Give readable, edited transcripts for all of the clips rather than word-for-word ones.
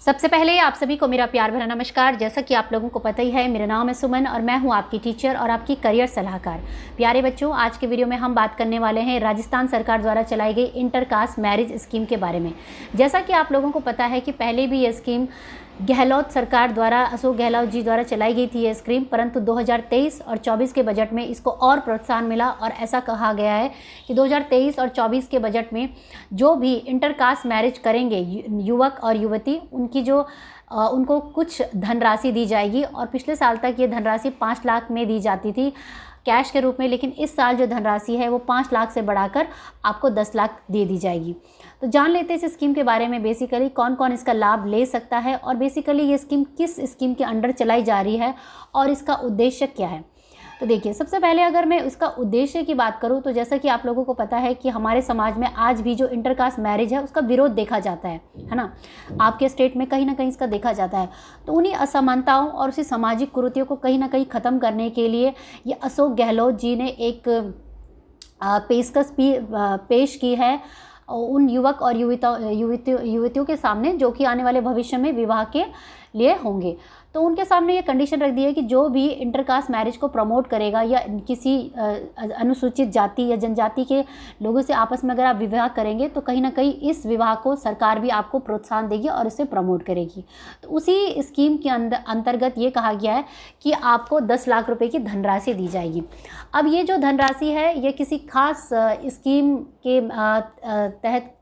सबसे पहले आप सभी को मेरा प्यार भरा नमस्कार। जैसा कि आप लोगों को पता ही है, मेरा नाम है सुमन और मैं हूं आपकी टीचर और आपकी करियर सलाहकार। प्यारे बच्चों, आज के वीडियो में हम बात करने वाले हैं राजस्थान सरकार द्वारा चलाई गई इंटरकास्ट मैरिज स्कीम के बारे में। जैसा कि आप लोगों को पता है कि पहले भी ये स्कीम गहलोत सरकार द्वारा, अशोक गहलोत जी द्वारा चलाई गई थी ये स्कीम, परंतु 2023 और 24 के बजट में इसको और प्रोत्साहन मिला और ऐसा कहा गया है कि 2023 और 24 के बजट में जो भी इंटरकास्ट मैरिज करेंगे युवक और युवती, उनकी जो उनको कुछ धनराशि दी जाएगी। और पिछले साल तक ये धनराशि 5 लाख में दी जाती थी कैश के रूप में, लेकिन इस साल जो धनराशि है वो 5 लाख से बढ़ाकर आपको 10 लाख दे दी जाएगी। तो जान लेते हैं इस स्कीम के बारे में, बेसिकली कौन कौन इसका लाभ ले सकता है और बेसिकली ये स्कीम किस स्कीम के अंडर चलाई जा रही है और इसका उद्देश्य क्या है। तो देखिए, सबसे पहले अगर मैं इसका उद्देश्य की बात करूं तो जैसा कि आप लोगों को पता है कि हमारे समाज में आज भी जो इंटरकास्ट मैरिज है उसका विरोध देखा जाता है ना। आपके स्टेट में कहीं ना कहीं इसका देखा जाता है। तो उन्हीं असमानताओं और उसी सामाजिक कुरीतियों को कहीं ना कहीं ख़त्म करने के लिए ये अशोक गहलोत जी ने एक पेशकश पेश की है उन युवक और युवतियों के सामने जो कि आने वाले भविष्य में विवाह के लिए होंगे। तो उनके सामने ये कंडीशन रख दी है कि जो भी इंटरकास्ट मैरिज को प्रमोट करेगा या किसी अनुसूचित जाति या जनजाति के लोगों से आपस में अगर आप विवाह करेंगे तो कहीं ना कहीं इस विवाह को सरकार भी आपको प्रोत्साहन देगी और इसे प्रमोट करेगी। तो उसी स्कीम के अंतर्गत ये कहा गया है कि आपको 10 लाख रुपए की धनराशि दी जाएगी। अब ये जो धनराशि है ये किसी खास स्कीम के तहत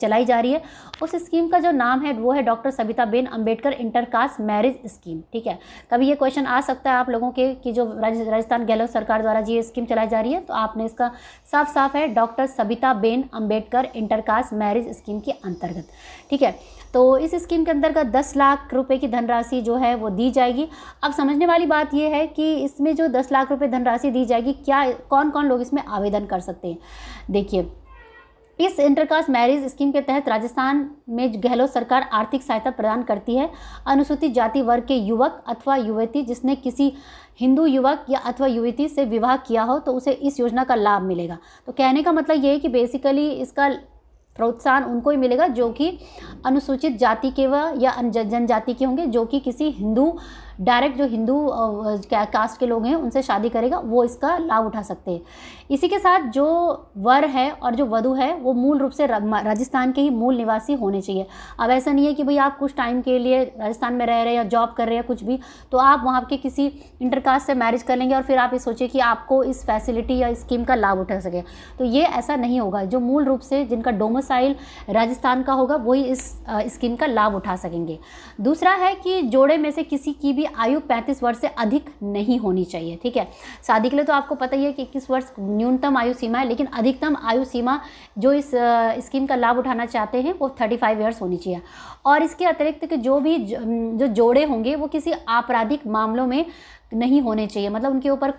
चलाई जा रही है। उस स्कीम का जो नाम है वो है doctor Sabita Ben Ambedkar intercaste marriage scheme. ठीक है, कभी ये क्वेश्चन आ सकता है आप लोगों के कि जो राजस्थान गहलोत सरकार द्वारा जी ये स्कीम चलाई जा रही है, तो आपने इसका साफ साफ है doctor Sabita Ben Ambedkar intercaste marriage scheme के अंतर्गत। ठीक है, तो इस स्कीम के अंतर्गत 10 लाख रुपए की धनराशि जो है वो दी जाएगी। अब समझने वाली बात ये है कि इसमें जो 10 लाख रुपए धनराशि दी जाएगी, क्या कौन कौन लोग इसमें आवेदन कर सकते हैं। देखिए, इस इंटरकास्ट मैरिज स्कीम के तहत राजस्थान में गहलोत सरकार आर्थिक सहायता प्रदान करती है अनुसूचित जाति वर्ग के युवक अथवा युवती जिसने किसी हिंदू युवक या अथवा युवती से विवाह किया हो तो उसे इस योजना का लाभ मिलेगा। तो कहने का मतलब ये है कि बेसिकली इसका प्रोत्साहन उनको ही मिलेगा जो कि अनुसूचित जाति के व या जनजाति के होंगे, जो कि किसी हिंदू डायरेक्ट जो हिंदू कास्ट के लोग हैं उनसे शादी करेगा, वो इसका लाभ उठा सकते हैं। इसी के साथ जो वर है और जो वधू है वो मूल रूप से राजस्थान के ही मूल निवासी होने चाहिए। अब ऐसा नहीं है कि भाई आप कुछ टाइम के लिए राजस्थान में रह रहे हैं या जॉब कर रहे हैं कुछ भी, तो आप वहाँ के किसी इंटरकास्ट से मैरिज कर लेंगे और फिर आप ये सोचिए कि आपको इस फैसिलिटी या स्कीम का लाभ उठा सके, तो ये ऐसा नहीं होगा। जो मूल रूप से जिनका डोमिसाइल राजस्थान का होगा वही इस स्कीम का लाभ उठा सकेंगे। दूसरा है कि जोड़े में से किसी की भी आयु 35 वर्ष से अधिक नहीं होनी चाहिए। ठीक है, शादी के लिए तो आपको पता ही है कि 21 वर्ष न्यूनतम आयु सीमा है, लेकिन अधिकतम आयु सीमा जो इस स्कीम का लाभ उठाना चाहते हैं वो 35 ईयर्स होनी चाहिए। और इसके अतिरिक्त कि जो भी जो जोड़े होंगे वो किसी आपराधिक मामलों में नहीं होने चाहिए, मतलब उनके ऊपर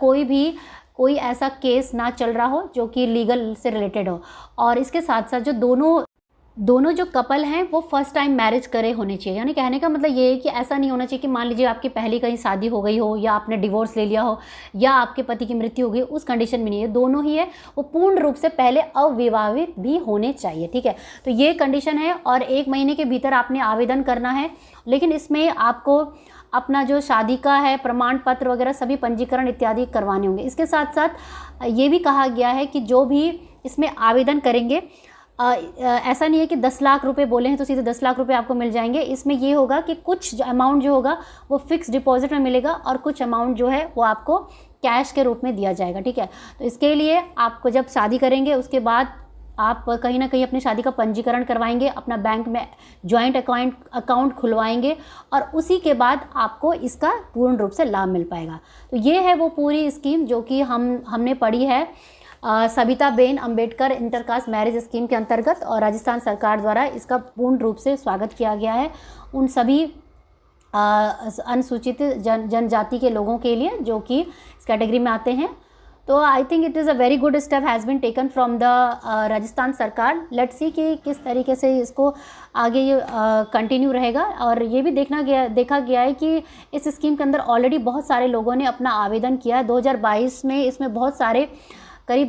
कोई ऐसा केस ना चल रहा हो जो कि लीगल से रिलेटेड हो। और इसके साथ साथ जो दोनों जो कपल हैं वो फर्स्ट टाइम मैरिज करे होने चाहिए। यानी कहने का मतलब ये है कि ऐसा नहीं होना चाहिए कि मान लीजिए आपकी पहली कहीं शादी हो गई हो या आपने डिवोर्स ले लिया हो या आपके पति की मृत्यु हो गई, उस कंडीशन में नहीं है। दोनों ही है वो पूर्ण रूप से पहले अविवाहित भी होने चाहिए। ठीक है, तो ये कंडीशन है और 1 महीने के भीतर आपने आवेदन करना है। लेकिन इसमें आपको अपना जो शादी का है प्रमाण पत्र वगैरह सभी पंजीकरण इत्यादि करवाने होंगे। इसके साथ साथ ये भी कहा गया है कि जो भी इसमें आवेदन करेंगे, ऐसा नहीं है कि 10 लाख रुपए बोले हैं तो सीधे 10 लाख रुपए आपको मिल जाएंगे। इसमें ये होगा कि कुछ अमाउंट जो होगा वो फिक्स डिपॉजिट में मिलेगा और कुछ अमाउंट जो है वो आपको कैश के रूप में दिया जाएगा। ठीक है, तो इसके लिए आपको जब शादी करेंगे उसके बाद आप कहीं ना कहीं अपनी शादी का पंजीकरण करवाएंगे, अपना बैंक में जॉइंट अकाउंट खुलवाएंगे और उसी के बाद आपको इसका पूर्ण रूप से लाभ मिल पाएगा। तो ये है वो पूरी स्कीम जो कि हमने पढ़ी है Sabita Ben Ambedkar intercaste marriage scheme के अंतर्गत, और राजस्थान सरकार द्वारा इसका पूर्ण रूप से स्वागत किया गया है उन सभी अनुसूचित जनजाति के लोगों के लिए जो कि इस कैटेगरी में आते हैं। तो I think it is a very good step has been taken from the Rajasthan सरकार। लेट्स सी कि किस तरीके से इसको आगे ये कंटिन्यू रहेगा। और ये भी देखा गया है कि इस स्कीम के अंदर ऑलरेडी बहुत सारे लोगों ने अपना आवेदन किया है। 2022 में इसमें बहुत सारे करीब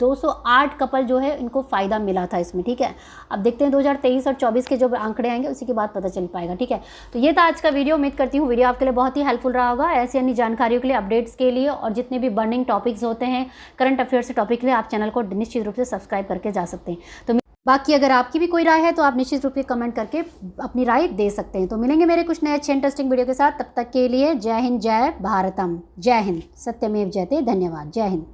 208 कपल जो है इनको फ़ायदा मिला था इसमें, ठीक है। अब देखते हैं 2023 और 24 के जो आंकड़े आएंगे उसी के बाद पता चल पाएगा, ठीक है। तो ये था आज का वीडियो। उम्मीद करती हूँ वीडियो आपके लिए बहुत ही हेल्पफुल रहा होगा। ऐसी अन्य जानकारियों के लिए, अपडेट्स के लिए और जितने भी बर्निंग टॉपिक्स होते हैं करंट अफेयर्स से टॉपिक के लिए आप चैनल को निश्चित रूप से सब्सक्राइब करके जा सकते हैं। तो बाकी अगर आपकी भी कोई राय है तो आप निश्चित रूप से कमेंट करके अपनी राय दे सकते हैं। तो मिलेंगे मेरे कुछ नए अच्छे इंटरेस्टिंग वीडियो के साथ। तब तक के लिए जय हिंद, जय भारतम, जय हिंद, सत्यमेव जयते। धन्यवाद। जय हिंद।